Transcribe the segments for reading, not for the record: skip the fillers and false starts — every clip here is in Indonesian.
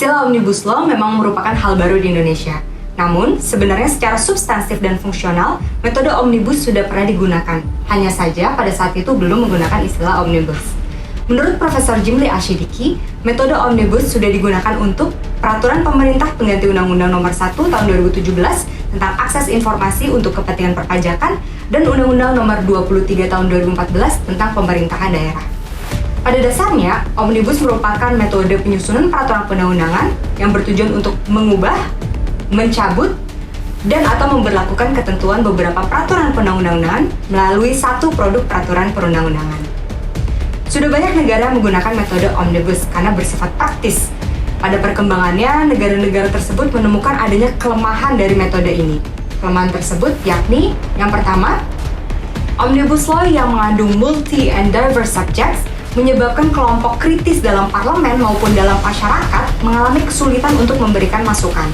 Istilah Omnibus Law memang merupakan hal baru di Indonesia. Namun, sebenarnya secara substansif dan fungsional, metode Omnibus sudah pernah digunakan. Hanya saja pada saat itu belum menggunakan istilah Omnibus. Menurut Profesor Jimli Ashidiki, metode Omnibus sudah digunakan untuk Peraturan Pemerintah Pengganti Undang-Undang Nomor 1 Tahun 2017 tentang akses informasi untuk kepentingan perpajakan dan Undang-Undang Nomor 23 Tahun 2014 tentang pemerintahan daerah. Pada dasarnya, Omnibus merupakan metode penyusunan peraturan perundang-undangan yang bertujuan untuk mengubah, mencabut, dan atau memberlakukan ketentuan beberapa peraturan perundang-undangan melalui satu produk peraturan perundang-undangan. Sudah banyak negara menggunakan metode Omnibus karena bersifat praktis. Pada perkembangannya, negara-negara tersebut menemukan adanya kelemahan dari metode ini. Kelemahan tersebut yakni, yang pertama, Omnibus Law yang mengandung multi and diverse subjects menyebabkan kelompok kritis dalam parlemen maupun dalam masyarakat mengalami kesulitan untuk memberikan masukan.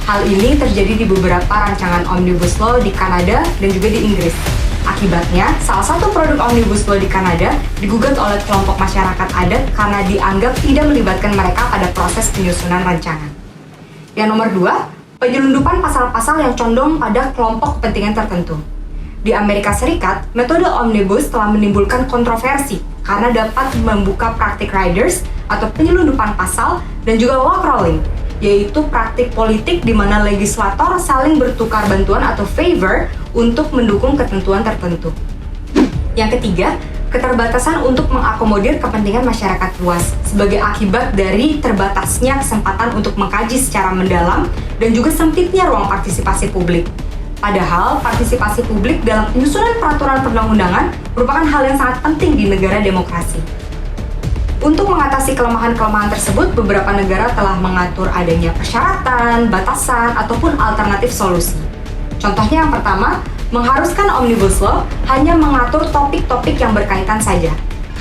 Hal ini terjadi di beberapa rancangan Omnibus Law di Kanada dan juga di Inggris. Akibatnya, salah satu produk Omnibus Law di Kanada digugat oleh kelompok masyarakat adat karena dianggap tidak melibatkan mereka pada proses penyusunan rancangan. Yang nomor 2, penyelundupan pasal-pasal yang condong pada kelompok kepentingan tertentu. Di Amerika Serikat, metode Omnibus telah menimbulkan kontroversi karena dapat membuka praktik riders atau penyelundupan pasal dan juga law crawling, yaitu praktik politik di mana legislator saling bertukar bantuan atau favor untuk mendukung ketentuan tertentu. Yang ketiga, keterbatasan untuk mengakomodir kepentingan masyarakat luas sebagai akibat dari terbatasnya kesempatan untuk mengkaji secara mendalam dan juga sempitnya ruang partisipasi publik. Padahal, partisipasi publik dalam penyusunan peraturan perundang-undangan merupakan hal yang sangat penting di negara demokrasi. Untuk mengatasi kelemahan-kelemahan tersebut, beberapa negara telah mengatur adanya persyaratan, batasan, ataupun alternatif solusi. Contohnya yang pertama, mengharuskan Omnibus Law hanya mengatur topik-topik yang berkaitan saja.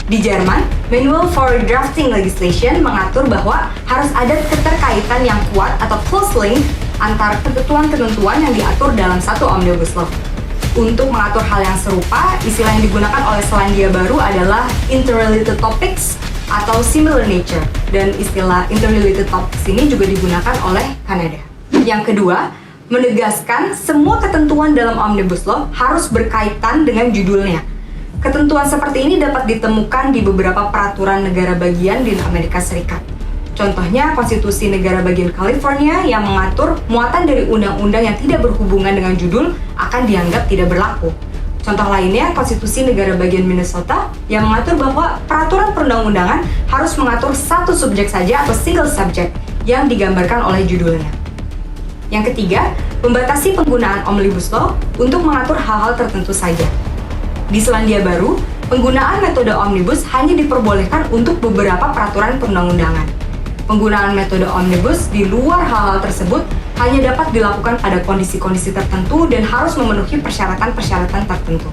Di Jerman, Manual for Drafting Legislation mengatur bahwa harus ada keterkaitan yang kuat atau close link antara ketentuan-ketentuan yang diatur dalam satu Omnibus Law. Untuk mengatur hal yang serupa, istilah yang digunakan oleh Selandia Baru adalah interrelated topics atau similar nature, dan istilah interrelated topics ini juga digunakan oleh Kanada. Yang kedua, menegaskan semua ketentuan dalam Omnibus Law harus berkaitan dengan judulnya. Ketentuan seperti ini dapat ditemukan di beberapa peraturan negara bagian di Amerika Serikat. Contohnya, konstitusi negara bagian California yang mengatur muatan dari undang-undang yang tidak berhubungan dengan judul akan dianggap tidak berlaku. Contoh lainnya, konstitusi negara bagian Minnesota yang mengatur bahwa peraturan perundang-undangan harus mengatur satu subjek saja atau single subject yang digambarkan oleh judulnya. Yang ketiga, membatasi penggunaan Omnibus Law untuk mengatur hal-hal tertentu saja. Di Selandia Baru, penggunaan metode Omnibus hanya diperbolehkan untuk beberapa peraturan perundang-undangan. Penggunaan metode Omnibus di luar hal-hal tersebut hanya dapat dilakukan pada kondisi-kondisi tertentu dan harus memenuhi persyaratan-persyaratan tertentu.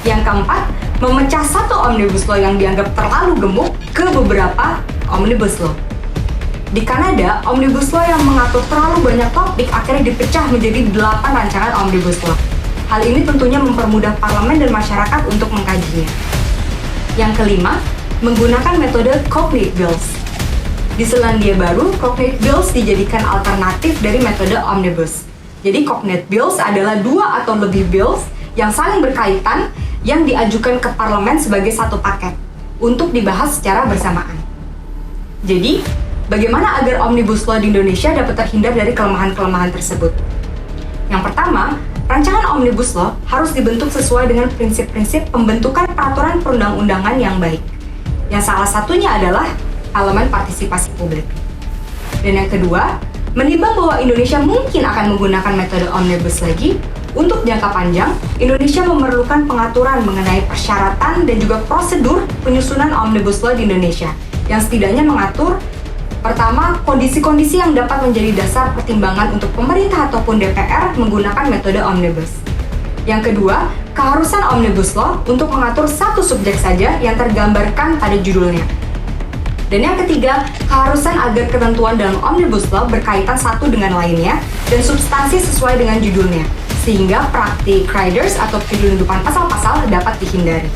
Yang keempat, memecah satu Omnibus Law yang dianggap terlalu gemuk ke beberapa Omnibus Law. Di Kanada, Omnibus Law yang mengatur terlalu banyak topik akhirnya dipecah menjadi 8 rancangan Omnibus Law. Hal ini tentunya mempermudah parlemen dan masyarakat untuk mengkajinya. Yang kelima, menggunakan metode Cognate Bills. Di Selandia Baru, Cognate Bills dijadikan alternatif dari metode Omnibus. Jadi Cognate Bills adalah 2 atau lebih bills yang saling berkaitan yang diajukan ke parlemen sebagai satu paket untuk dibahas secara bersamaan. Jadi, bagaimana agar Omnibus Law di Indonesia dapat terhindar dari kelemahan-kelemahan tersebut? Yang pertama, rancangan Omnibus Law harus dibentuk sesuai dengan prinsip-prinsip pembentukan peraturan perundang-undangan yang baik. Yang salah satunya adalah elemen partisipasi publik. Dan yang kedua, menimbang bahwa Indonesia mungkin akan menggunakan metode Omnibus lagi, untuk jangka panjang, Indonesia memerlukan pengaturan mengenai persyaratan dan juga prosedur penyusunan Omnibus Law di Indonesia, yang setidaknya mengatur pertama, kondisi-kondisi yang dapat menjadi dasar pertimbangan untuk pemerintah ataupun DPR menggunakan metode Omnibus. Yang kedua, keharusan Omnibus Law untuk mengatur satu subjek saja yang tergambarkan pada judulnya. Dan yang ketiga, keharusan agar ketentuan dalam Omnibus Law berkaitan satu dengan lainnya dan substansi sesuai dengan judulnya, sehingga praktik riders atau penyelundupan pasal-pasal dapat dihindari.